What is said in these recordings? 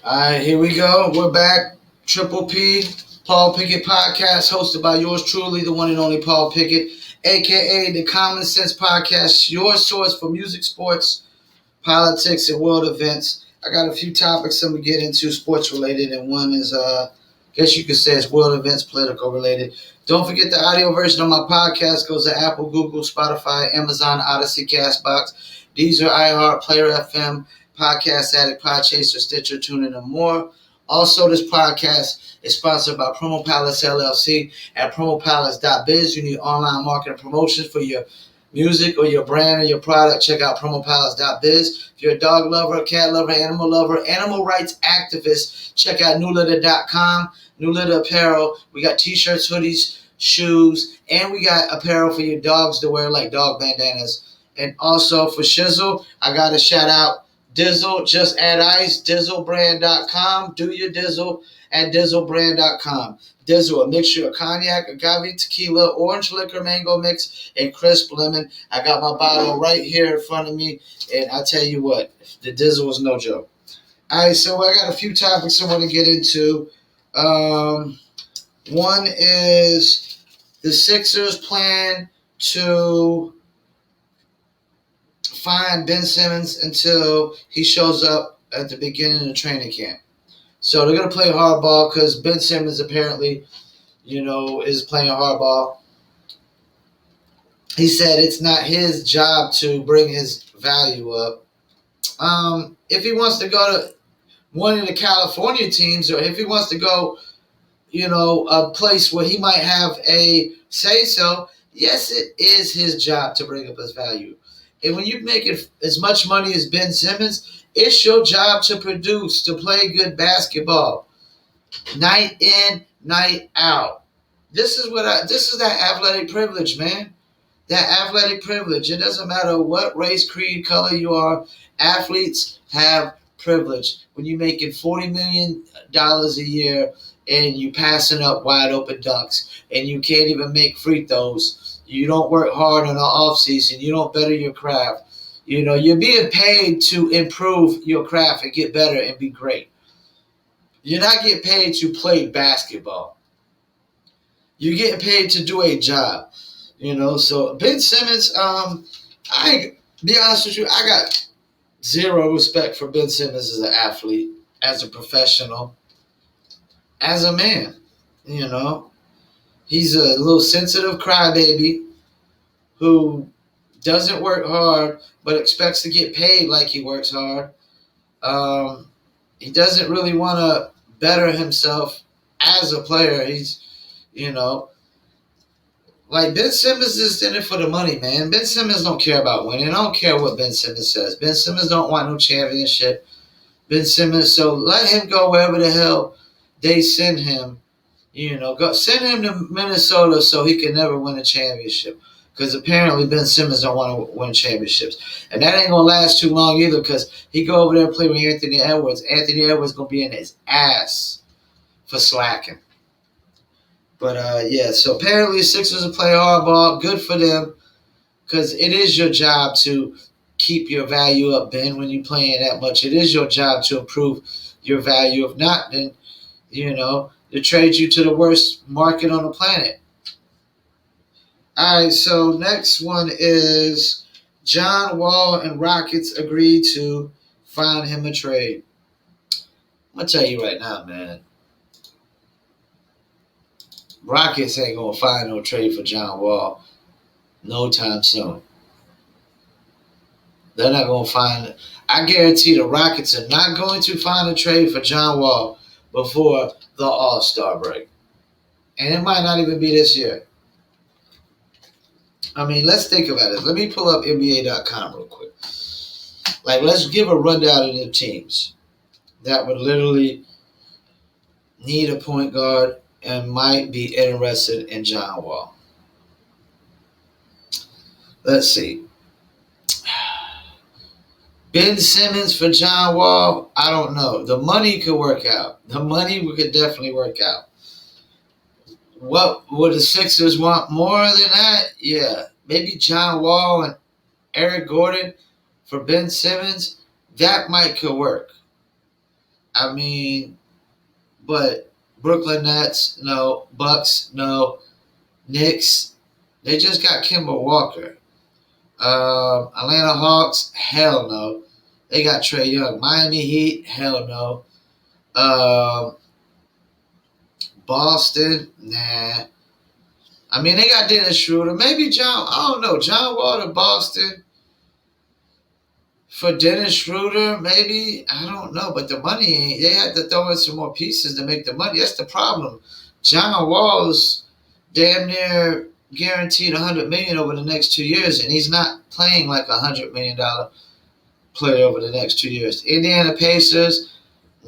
All right, here we go. We're back. Triple P, Paul Pickett podcast, hosted by yours truly, the one and only Paul Pickett, aka the Common Sense Podcast, your source for music, sports, politics, and world events. I got a few topics I'm gonna get into, sports related, and one is, I guess you could say, it's world events, political related. Don't forget the audio version of my podcast goes to Apple, Google, Spotify, Amazon, Odyssey, Castbox. These are iHeart, Player FM, Podcast Addict, Podchaser, Stitcher, TuneIn, and more. Also, this podcast is sponsored by Promo Palace LLC at promopalace.biz. You need online marketing promotions for your music or your brand or your product. Check out promopalace.biz. If you're a dog lover, cat lover, animal rights activist, check out newlitter.com. New Litter Apparel. We got t-shirts, hoodies, shoes, and we got apparel for your dogs to wear, like dog bandanas. And also for Shizzle, I got to shout out Dizzle, just add ice, dizzlebrand.com. Do your Dizzle at dizzlebrand.com. Dizzle, a mixture of cognac, agave, tequila, orange liquor, mango mix, and crisp lemon. I got my bottle right here in front of me, and I tell you what, the Dizzle is no joke. All right, so I got a few topics I want to get into. One is the Sixers plan to fine Ben Simmons until he shows up at the beginning of training camp. So they're going to play hardball because Ben Simmons apparently, is playing hardball. He said it's not his job to bring his value up. If he wants to go to one of the California teams, or if he wants to go, a place where he might have a say-so, yes, it is his job to bring up his value. And when you make it as much money as Ben Simmons, it's your job to produce, to play good basketball, night in, night out. This is that athletic privilege, man. That athletic privilege. It doesn't matter what race, creed, color you are. Athletes have privilege. When you're making $40 million a year and you passing up wide open dunks and you can't even make free throws, you don't work hard in the off season, you don't better your craft. You're being paid to improve your craft and get better and be great. You're not getting paid to play basketball. You're getting paid to do a job. So Ben Simmons, I be honest with you, I got zero respect for Ben Simmons as an athlete, as a professional, as a man. He's a little sensitive crybaby who doesn't work hard but expects to get paid like he works hard. He doesn't really want to better himself as a player. He's, like Ben Simmons is in it for the money, man. Ben Simmons don't care about winning. I don't care what Ben Simmons says. Ben Simmons don't want no championship. Ben Simmons, so let him go wherever the hell they send him. Go send him to Minnesota so he can never win a championship. Because apparently Ben Simmons don't want to win championships. And that ain't going to last too long either because he go over there and play with Anthony Edwards. Anthony Edwards going to be in his ass for slacking. But, so apparently the Sixers will play hardball. Good for them because it is your job to keep your value up, Ben, when you're playing that much. It is your job to improve your value. If not, then, they trade you to the worst market on the planet. All right, so next one is John Wall and Rockets agreed to find him a trade. I'm going to tell you right now, man. Rockets ain't going to find no trade for John Wall no time soon. They're not going to find it. I guarantee the Rockets are not going to find a trade for John Wall before the All-Star break. And it might not even be this year. I mean, let's think about it. Let me pull up NBA.com real quick. Let's give a rundown of the teams that would literally need a point guard and might be interested in John Wall. Let's see. Ben Simmons for John Wall, I don't know. The money could work out. The money could definitely work out. What would the Sixers want more than that? Yeah. Maybe John Wall and Eric Gordon for Ben Simmons. That might could work. I mean, but Brooklyn Nets, no. Bucks, no. Knicks, they just got Kemba Walker. Atlanta Hawks, hell no. They got Trae Young. Miami Heat, hell no. Boston, nah. I mean, they got Dennis Schroeder. Maybe I don't know. John Wall to Boston for Dennis Schroeder, maybe. I don't know. But the money ain't. They had to throw in some more pieces to make the money. That's the problem. John Wall's damn near guaranteed $100 million over the next 2 years, and he's not playing like $100 million player over the next 2 years. Indiana Pacers,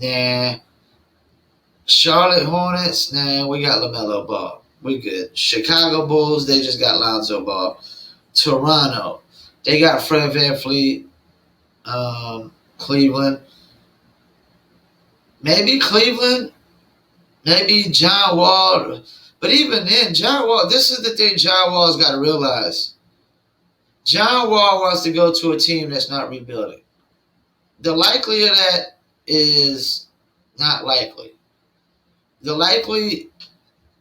nah. Charlotte Hornets, nah. We got LaMelo Ball. We good. Chicago Bulls, they just got Lonzo Ball. Toronto, they got Fred VanVleet. Cleveland, maybe Cleveland, maybe John Wall. But even then, John Wall, this is the thing John Wall's got to realize. John Wall wants to go to a team that's not rebuilding. The likelihood of that is not likely. The likely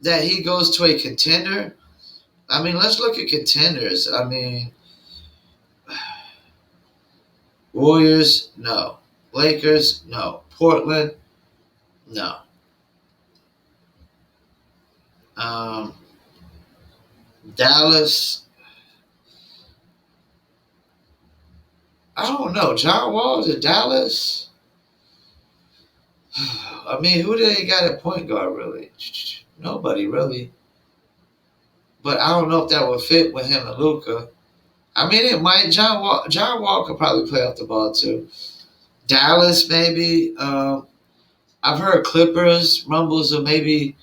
that he goes to a contender, I mean, let's look at contenders. I mean, Warriors, no. Lakers, no. Portland, no. Dallas, I don't know. John Wall to Dallas. I mean, who do they got at point guard, really? Nobody, really. But I don't know if that would fit with him and Luka. I mean, it might. John Wall could probably play off the ball, too. Dallas, maybe. I've heard Clippers, rumbles of maybe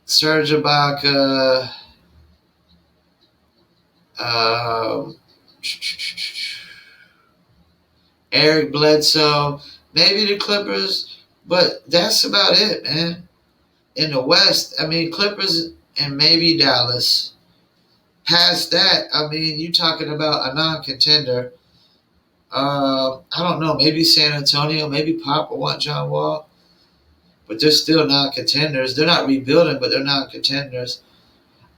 Serge Ibaka, Eric Bledsoe, maybe the Clippers, but that's about it, man. In the West, I mean, Clippers and maybe Dallas. Past that, I mean, you're talking about a non-contender. I don't know, maybe San Antonio, maybe Pop will want John Wall, but they're still non-contenders. They're not rebuilding, but they're non-contenders.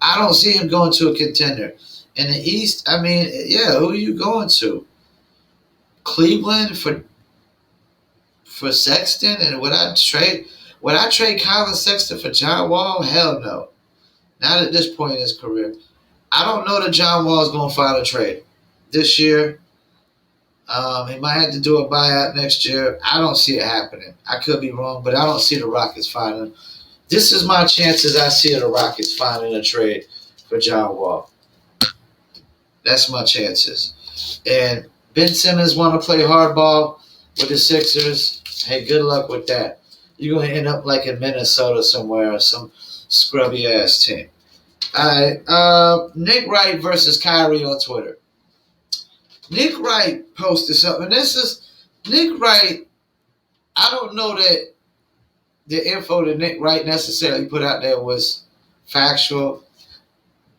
I don't see him going to a contender. In the East, I mean, yeah, who are you going to? Cleveland for Sexton? And would I trade Colin Sexton for John Wall? Hell no. Not at this point in his career. I don't know that John Wall is going to find a trade this year. He might have to do a buyout next year. I don't see it happening. I could be wrong, but I don't see the Rockets finding. This is my chances I see the Rockets finding a trade for John Wall. That's my chances. And Ben Simmons want to play hardball with the Sixers. Hey, good luck with that. You're going to end up like in Minnesota somewhere or some scrubby ass team. All right. Nick Wright versus Kyrie on Twitter. Nick Wright posted something. This is Nick Wright. I don't know that the info that Nick Wright necessarily put out there was factual,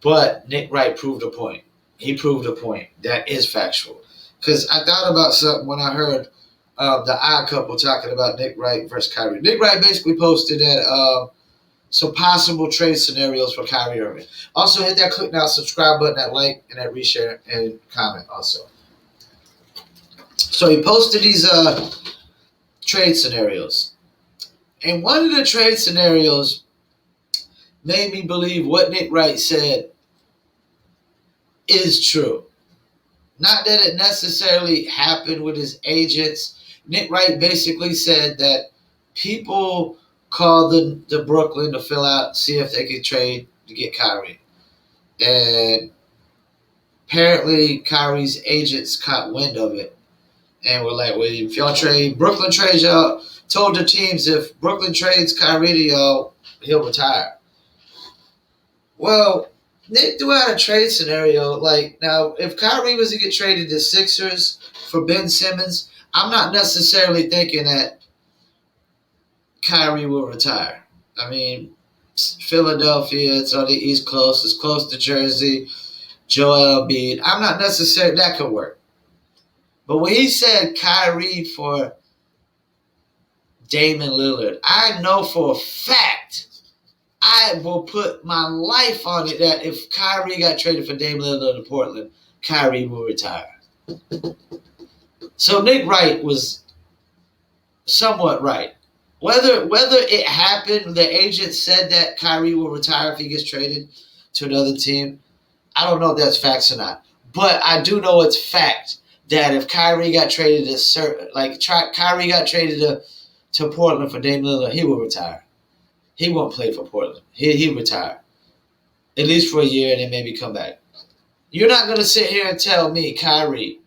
but Nick Wright proved a point. He proved a point that is factual. Because I thought about something when I heard the Odd Couple talking about Nick Wright versus Kyrie. Nick Wright basically posted that some possible trade scenarios for Kyrie Irving. Also, hit that click now, subscribe button, that like, and that reshare, and comment also. So he posted these trade scenarios. And one of the trade scenarios made me believe what Nick Wright said is true. Not that it necessarily happened with his agents. Nick Wright basically said that people called the Brooklyn to fill out, see if they could trade to get Kyrie. And apparently Kyrie's agents caught wind of it. And we're like, well, if y'all trade, Brooklyn trades y'all, told the teams if Brooklyn trades Kyrie to y'all, he'll retire. Well, Nick threw out a trade scenario. Like, now, if Kyrie was to get traded to Sixers for Ben Simmons, I'm not necessarily thinking that Kyrie will retire. I mean, Philadelphia, it's on the East Coast, it's close to Jersey, Joel Embiid. I'm not necessarily, that could work. But when he said Kyrie for Damian Lillard. I know for a fact I will put my life on it that if Kyrie got traded for Damian Lillard to Portland, Kyrie will retire. So Nick Wright was somewhat right. Whether it happened, the agent said that Kyrie will retire if he gets traded to another team. I don't know if that's facts or not. But I do know it's fact that if Kyrie got traded Kyrie got traded to Portland for Damian Lillard, he will retire. He won't play for Portland. He retire. At least for a year and then maybe come back. You're not going to sit here and tell me, Kyrie,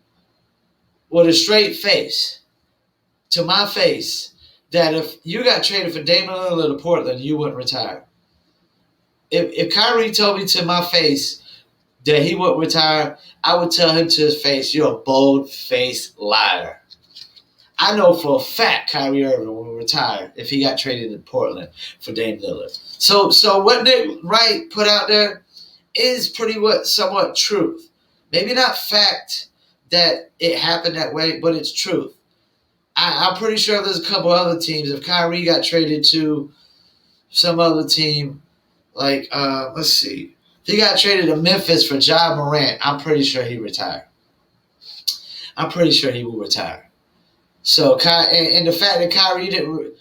with a straight face, to my face, that if you got traded for Damian Lillard to Portland, you wouldn't retire. If Kyrie told me to my face that he wouldn't retire, I would tell him to his face, you're a bold-faced liar. I know for a fact Kyrie Irving will retire if he got traded to Portland for Dame Lillard. So what Nick Wright put out there is somewhat truth. Maybe not fact that it happened that way, but it's truth. I'm pretty sure there's a couple other teams. If Kyrie got traded to some other team, like, let's see. If he got traded to Memphis for Ja Morant, I'm pretty sure he retired. I'm pretty sure he will retire. So, and the fact that Kyrie didn't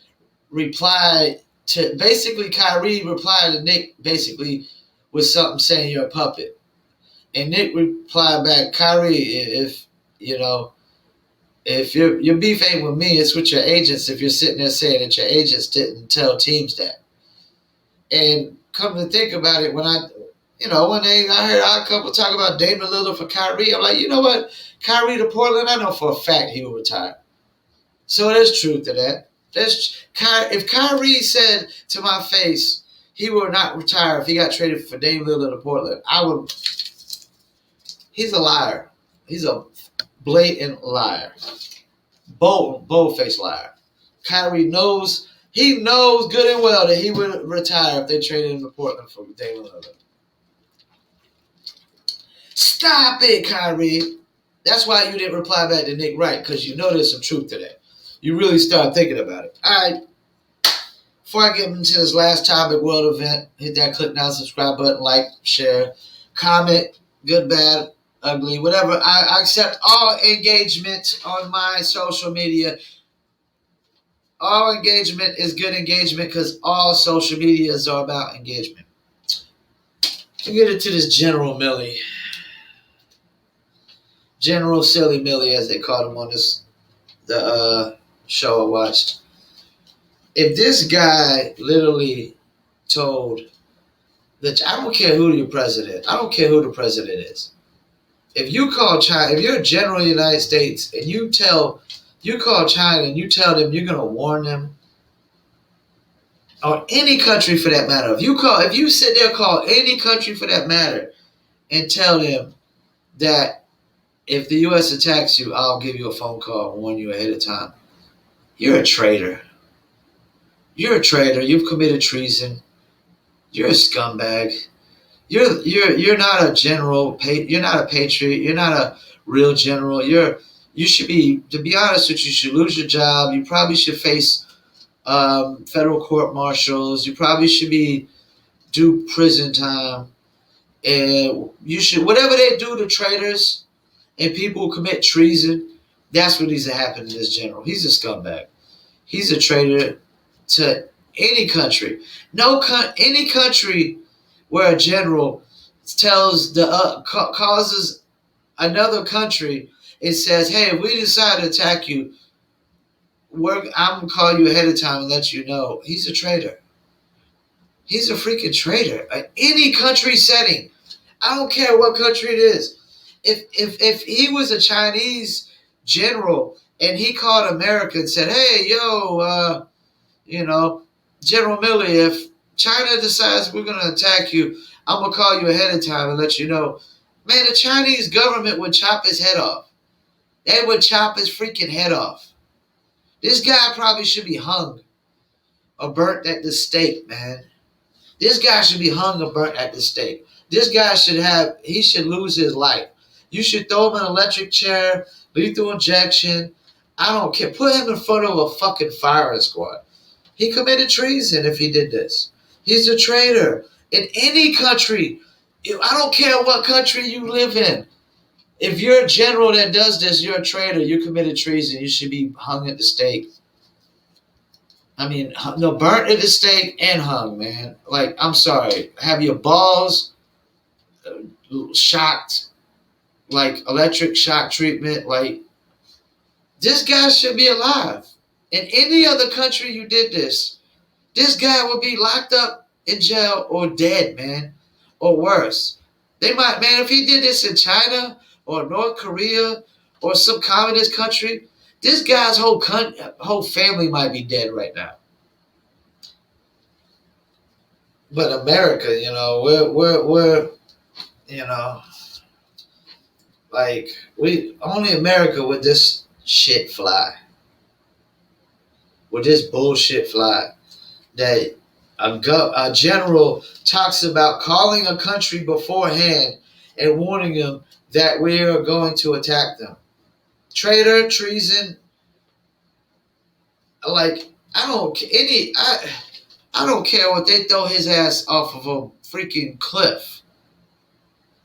reply to, basically Kyrie replied to Nick basically with something saying you're a puppet. And Nick replied back, Kyrie, if your beef ain't with me, it's with your agents. If you're sitting there saying that your agents didn't tell teams that. And come to think about it, when I heard our couple talk about Damian Lillard for Kyrie, I'm like, you know what? Kyrie to Portland, I know for a fact he will retire. So there's truth to that. If Kyrie said to my face he will not retire if he got traded for Damian Lillard to Portland, I would. He's a liar. He's a blatant liar. Bold-faced liar. Kyrie knows good and well that he would retire if they traded him to Portland for Damian Lillard. Stop it, Kyrie. That's why you didn't reply back to Nick Wright, because you know there's some truth to that. You really start thinking about it. All right. Before I get into this last topic, world event, hit that click now, subscribe button, like, share, comment, good, bad, ugly, whatever. I accept all engagement on my social media. All engagement is good engagement because all social medias are about engagement. To get into this General Millie. General Silly Millie, as they called him on the show I watched. If this guy literally told that, I don't care who your president, I don't care who the president is. If you call China, if you're a general of the United States and you call China and you tell them you're going to warn them, or any country for that matter, if you sit there, call any country for that matter and tell them that if the U.S. attacks you, I'll give you a phone call and warn you ahead of time, you're a traitor. You're a traitor. You've committed treason. You're a scumbag. You're not a general. You're not a patriot. You're not a real general. You should be, to be honest with you, should lose your job. You probably should face federal court martials. You probably should do prison time. And you should, whatever they do to traitors and people who commit treason, that's what needs to happen to this general. He's a scumbag. He's a traitor to any country. Any country where a general causes another country, it says, hey, if we decide to attack you, I'm going to call you ahead of time and let you know. He's a traitor. He's a freaking traitor. Any country setting. I don't care what country it is. If he was a Chinese general and he called America and said, hey, General Milley, if China decides we're going to attack you, I'm going to call you ahead of time and let you know. Man, the Chinese government would chop his head off. They would chop his freaking head off. This guy probably should be hung or burnt at the stake, man. This guy should be hung or burnt at the stake. This guy should lose his life. You should throw him in an electric chair, lethal injection, I don't care. Put him in front of a fucking firing squad. He committed treason if he did this. He's a traitor. In any country, I don't care what country you live in. If you're a general that does this, you're a traitor. You committed treason. You should be hung at the stake. I mean, no, burnt at the stake and hung, man. Like, I'm sorry. Have your balls shocked, like electric shock treatment. Like, this guy should be alive. In any other country you did this guy would be locked up in jail or dead, man, or worse. They might, man, if he did this in China or North Korea or some communist country, this guy's whole family might be dead right now. But America, you know, we're you know, like we only America would this shit fly. Would this bullshit fly? That a general talks about calling a country beforehand and warning them that we are going to attack them. Traitor, treason, like I don't care what they throw his ass off of a freaking cliff.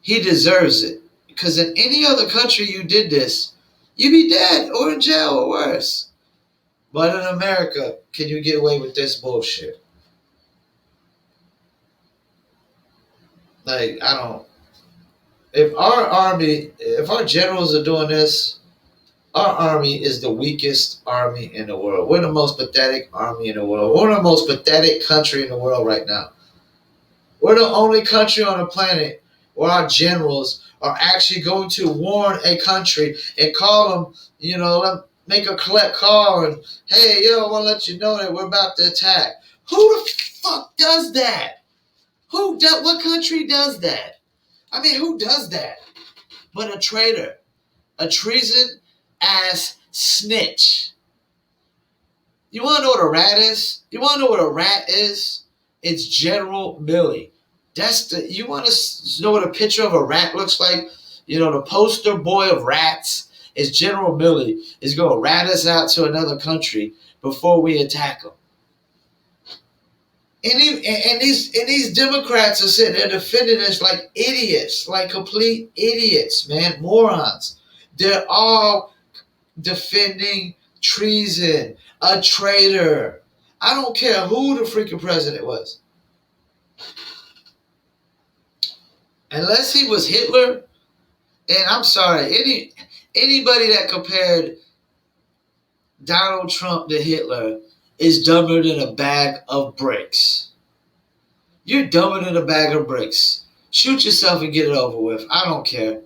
He deserves it. Because in any other country you did this, you'd be dead or in jail or worse. But in America, can you get away with this bullshit? Like, I don't. If our generals are doing this, our army is the weakest army in the world. We're the most pathetic army in the world. We're the most pathetic country in the world right now. We're the only country on the planet where our generals are actually going to warn a country and call them, you know, make a collect call and, hey, I want to let you know that we're about to attack. Who the fuck does that? What country does that? I mean, who does that? But a traitor, a treason ass snitch. You want to know what a rat is? You want to know what a rat is? It's General Milley. You want to know what a picture of a rat looks like? You know, the poster boy of rats is General Milley. Is going to rat us out to another country before we attack them. And these Democrats are sitting there defending us like idiots, like complete idiots, man, morons. They're all defending treason, a traitor. I don't care who the freaking president was. Unless he was Hitler, and I'm sorry, anybody that compared Donald Trump to Hitler is dumber than a bag of bricks. You're dumber than a bag of bricks. Shoot yourself and get it over with. I don't care.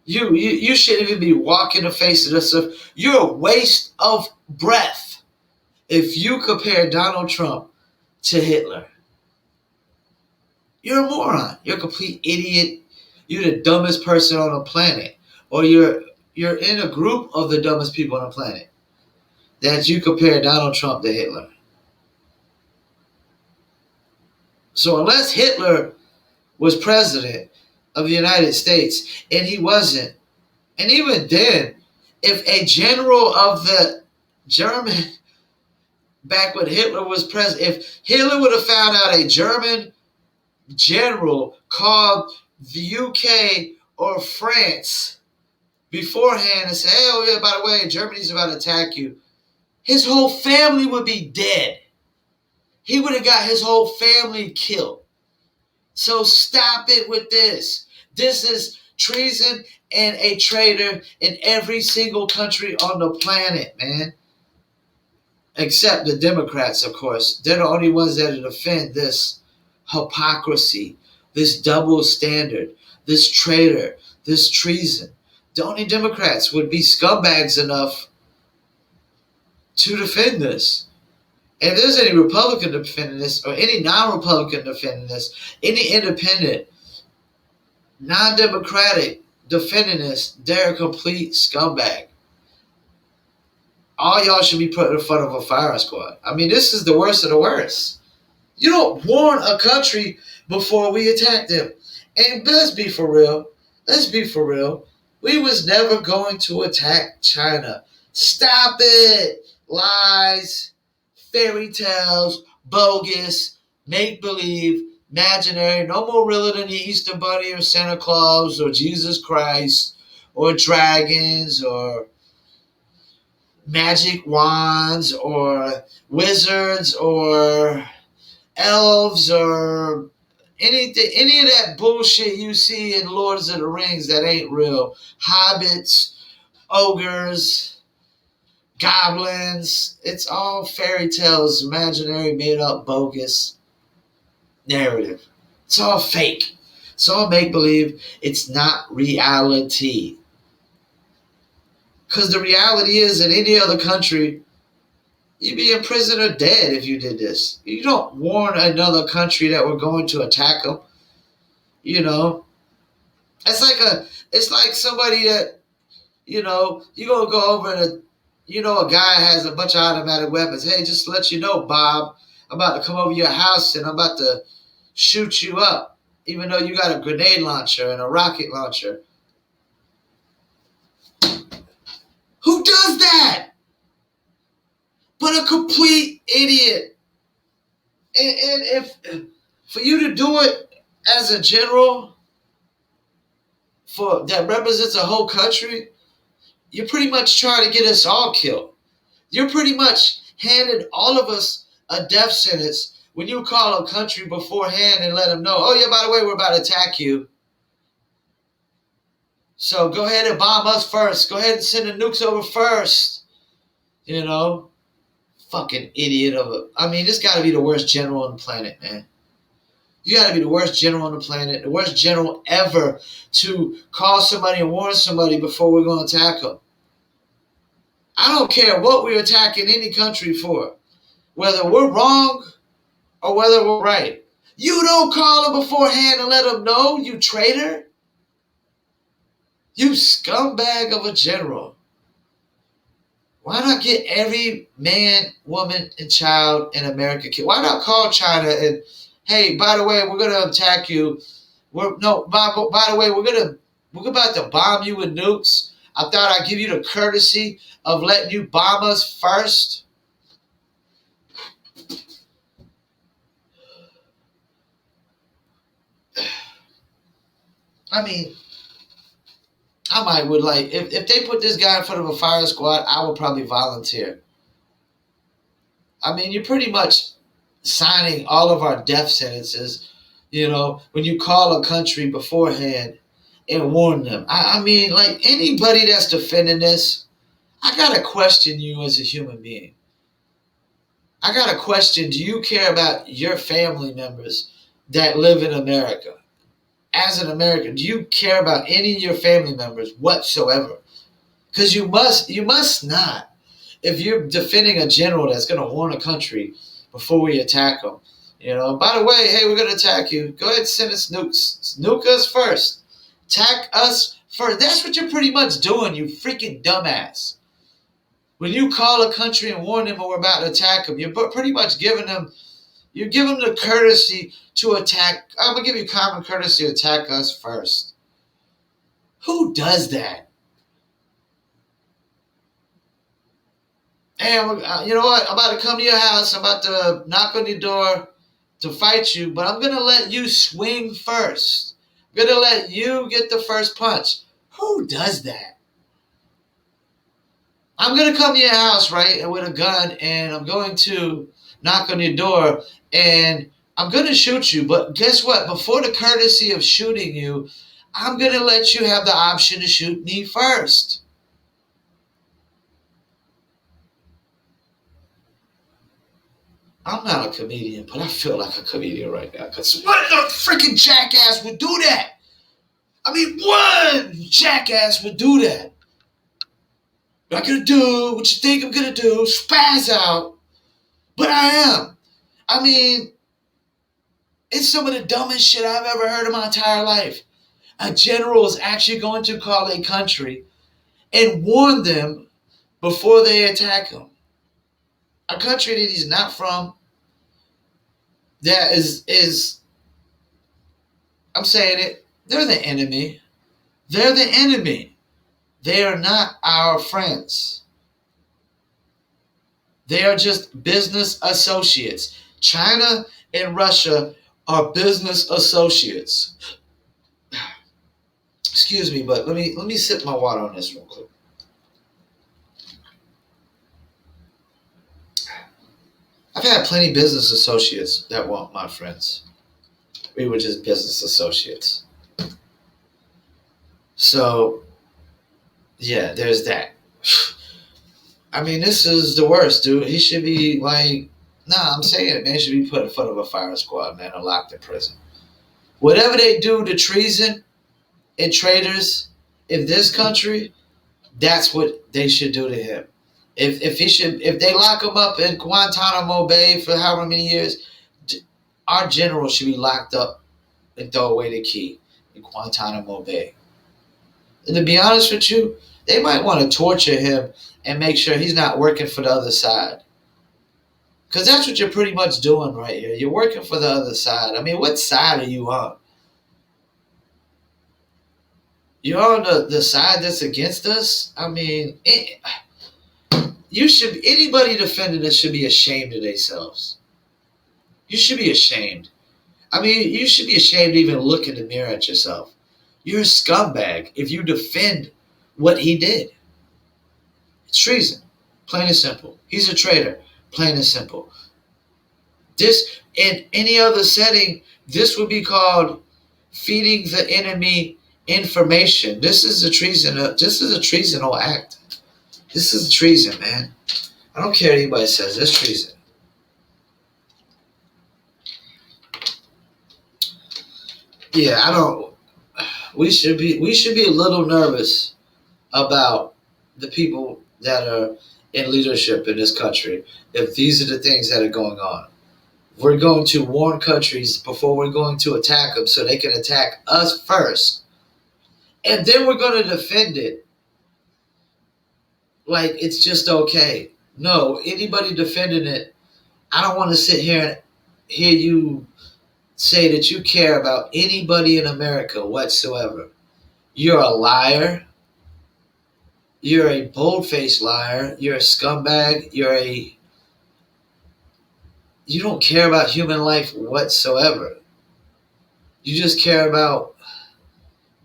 You shouldn't even be walking the face of this stuff. You're a waste of breath if you compare Donald Trump to Hitler. You're a moron. You're a complete idiot. You're the dumbest person on the planet. Or you're in a group of the dumbest people on the planet that you compare Donald Trump to Hitler. So unless Hitler was president of the United States, and he wasn't, and even then, if a general of the German, back when Hitler was president, if Hitler would have found out a German general called the UK or France beforehand and said, hey, oh yeah, by the way, Germany's about to attack you, his whole family would be dead. He would have got his whole family killed. So stop it with this. This is treason and a traitor in every single country on the planet, man. Except the Democrats, of course. They're the only ones that defend this hypocrisy, this double standard, this traitor, this treason. The only Democrats would be scumbags enough to defend this. And if there's any Republican defending this, or any non-Republican defending this, any independent, non-democratic defending this, they're a complete scumbag. All y'all should be put in front of a firing squad. I mean, this is the worst of the worst. You don't warn a country before we attack them. And let's be for real. We was never going to attack China. Stop it. Lies, fairy tales, bogus, make believe, imaginary. No more realer than the Easter Bunny or Santa Claus or Jesus Christ or dragons or magic wands or wizards or elves or anything, any of that bullshit you see in Lords of the Rings that ain't real. Hobbits, ogres, goblins. It's all fairy tales, imaginary, made up, bogus narrative. It's all fake. It's all make believe. It's not reality. Because the reality is, in any other country, you'd be in prison or dead if you did this. You don't warn another country that we're going to attack them. You know, it's like somebody that, you know, you gonna go over and, you know, a guy has a bunch of automatic weapons. Hey, just to let you know, Bob, I'm about to come over your house and I'm about to shoot you up, even though you got a grenade launcher and a rocket launcher. Who does that? But a complete idiot. And if for you to do it as a general for that represents a whole country, you're pretty much trying to get us all killed. You're pretty much handed all of us a death sentence when you call a country beforehand and let them know, oh yeah, by the way, we're about to attack you. So go ahead and bomb us first. Go ahead and send the nukes over first. You know? Fucking idiot of a... I mean, this got to be the worst general on the planet, man. You got to be the worst general on the planet, the worst general ever to call somebody and warn somebody before we're going to attack them. I don't care what we're attacking any country for, whether we're wrong or whether we're right. You don't call them beforehand and let them know, you traitor. You scumbag of a general. Why not get every man, woman, and child in America killed? Why not call China and, hey, by the way, we're going to attack you. By the way, we're about to bomb you with nukes. I thought I'd give you the courtesy of letting you bomb us first. I mean, I might would like, if they put this guy in front of a fire squad, I would probably volunteer. I mean, you're pretty much signing all of our death sentences, you know, when you call a country beforehand and warn them. I mean, like anybody that's defending this, I got to question you as a human being. I got to question, do you care about your family members that live in America? As an American, do you care about any of your family members whatsoever? Because you must not. If you're defending a general that's going to warn a country before we attack them, you know, by the way, hey, we're going to attack you. Go ahead and send us nukes. Nuke us first. Attack us first. That's what you're pretty much doing, you freaking dumbass. When you call a country and warn them we're about to attack them, you're pretty much giving them the courtesy to attack. I'm going to give you common courtesy to attack us first. Who does that? Hey, you know what? I'm about to come to your house. I'm about to knock on your door to fight you, but I'm going to let you swing first. I'm going to let you get the first punch. Who does that? I'm going to come to your house, right, and with a gun, and I'm going to knock on your door, and I'm going to shoot you. But guess what? Before the courtesy of shooting you, I'm going to let you have the option to shoot me first. I'm not a comedian, but I feel like a comedian right now. Because what a freaking jackass would do that? I mean, what jackass would do that? I'm not going to do what you think I'm going to do, spaz out. But I am. I mean, it's some of the dumbest shit I've ever heard in my entire life. A general is actually going to call a country and warn them before they attack them. A country that he's not from, that is I'm saying it, they're the enemy. They're the enemy. They are not our friends. They are just business associates. China and Russia are business associates. Excuse me, but let me sip my water on this real quick. I've had plenty of business associates that weren't my friends. We were just business associates. So, yeah, there's that. I mean, this is the worst, dude. He should be like, nah, I'm saying it, man. He should be put in front of a fire squad, man, or locked in prison. Whatever they do to treason and traitors in this country, that's what they should do to him. If they lock him up in Guantanamo Bay for however many years, our general should be locked up and throw away the key in Guantanamo Bay. And to be honest with you, they might want to torture him and make sure he's not working for the other side. Because that's what you're pretty much doing right here. You're working for the other side. I mean, what side are you on? You're on the side that's against us? I mean, anybody defending this should be ashamed of themselves. You should be ashamed. I mean, you should be ashamed to even look in the mirror at yourself. You're a scumbag if you defend what he did. It's treason, plain and simple. He's a traitor, plain and simple. This, in any other setting, this would be called feeding the enemy information. This is a treasonable act. This is treason, man. I don't care what anybody says. It's treason. Yeah, I don't. We should be a little nervous about the people that are in leadership in this country if these are the things that are going on. We're going to warn countries before we're going to attack them so they can attack us first. And then we're going to defend it like it's just okay. No, anybody defending it, I don't want to sit here and hear you say that you care about anybody in America whatsoever. You're a liar. You're a bold-faced liar. You're a scumbag. You don't care about human life whatsoever. You just care about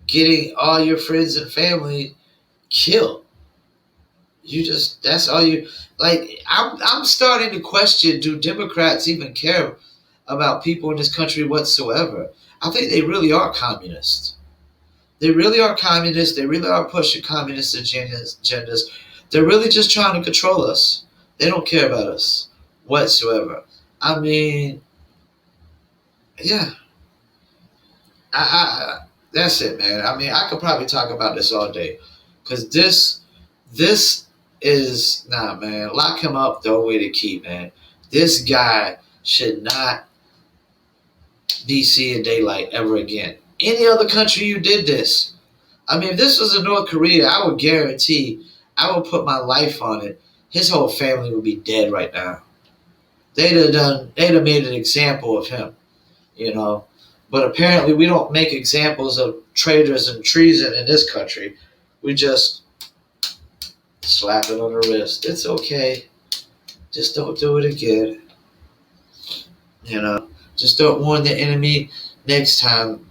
getting all your friends and family killed. That's all you, like, I'm starting to question, do Democrats even care about people in this country whatsoever? I think they really are communists. They really are communists. They really are pushing communist agendas. They're really just trying to control us. They don't care about us whatsoever. I mean, yeah. That's it, man. I mean, I could probably talk about this all day. Because this is, nah, man. Lock him up, throw away the key, man. This guy should not be seeing daylight ever again. Any other country you did this. I mean, if this was in North Korea, I would guarantee, I would put my life on it. His whole family would be dead right now. They'd have made an example of him, you know. But apparently we don't make examples of traitors and treason in this country. We just slap it on the wrist. It's okay. Just don't do it again. You know, just don't warn the enemy next time,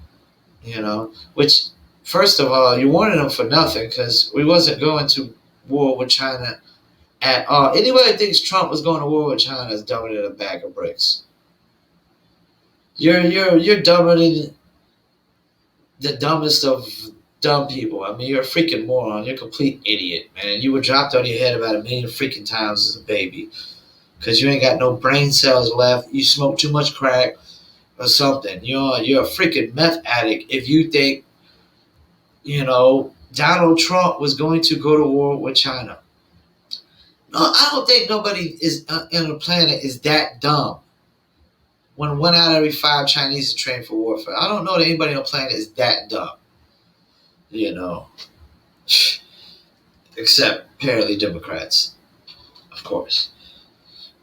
you know. Which, first of all, you're warning them for nothing because we wasn't going to war with China at all. Anybody that thinks Trump was going to war with China is dumber than a bag of bricks. You're dumber than the dumbest of dumb people. I mean, you're a freaking moron. You're a complete idiot, man. You were dropped on your head about 1,000,000 freaking times as a baby because you ain't got no brain cells left. You smoke too much crack or something. You're a freaking meth addict if you think, you know, Donald Trump was going to go to war with China. No, I don't think nobody is on the planet is that dumb. When 1 out of every 5 Chinese are trained for warfare, I don't know that anybody on the planet is that dumb. You know, except apparently Democrats, of course.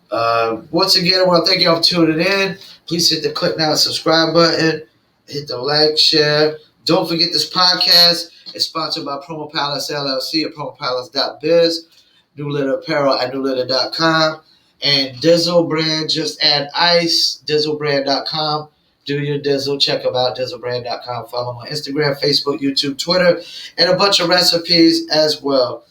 Once again, I want to thank y'all for tuning in. Please hit the click now and subscribe button. Hit the like, share. Don't forget this podcast is sponsored by Promo Palace LLC at promopalace.biz, New Litter Apparel at newlitter.com. And Dizzle brand, just add ice, dizzlebrand.com. Do your Dizzle. Check them out, dizzlebrand.com. Follow them on Instagram, Facebook, YouTube, Twitter, and a bunch of recipes as well.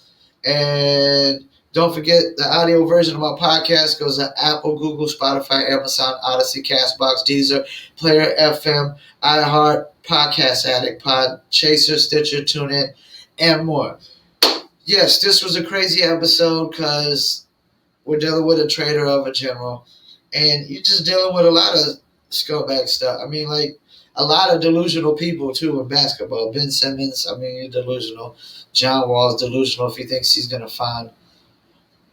And don't forget, the audio version of my podcast goes to Apple, Google, Spotify, Amazon, Odyssey, Castbox, Deezer, Player FM, iHeart, Podcast Addict, Pod Chaser, Stitcher, TuneIn, and more. Yes, this was a crazy episode because we're dealing with a traitor of a general, and you're just dealing with a lot of scumbag stuff. I mean, like, a lot of delusional people, too, in basketball. Ben Simmons, I mean, he's delusional. John Wall's delusional if he thinks he's going to find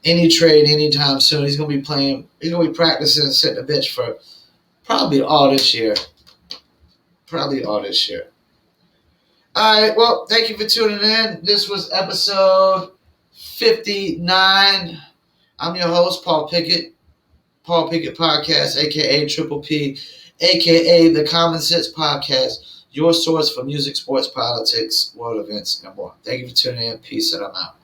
any trade anytime soon. He's going to be practicing and sitting the bench for probably all this year. All right, well, thank you for tuning in. This was episode 59. I'm your host, Paul Pickett Podcast, a.k.a. Triple P, a.k.a. the Common Sense Podcast, your source for music, sports, politics, world events, and more. Thank you for tuning in. Peace, and I'm out.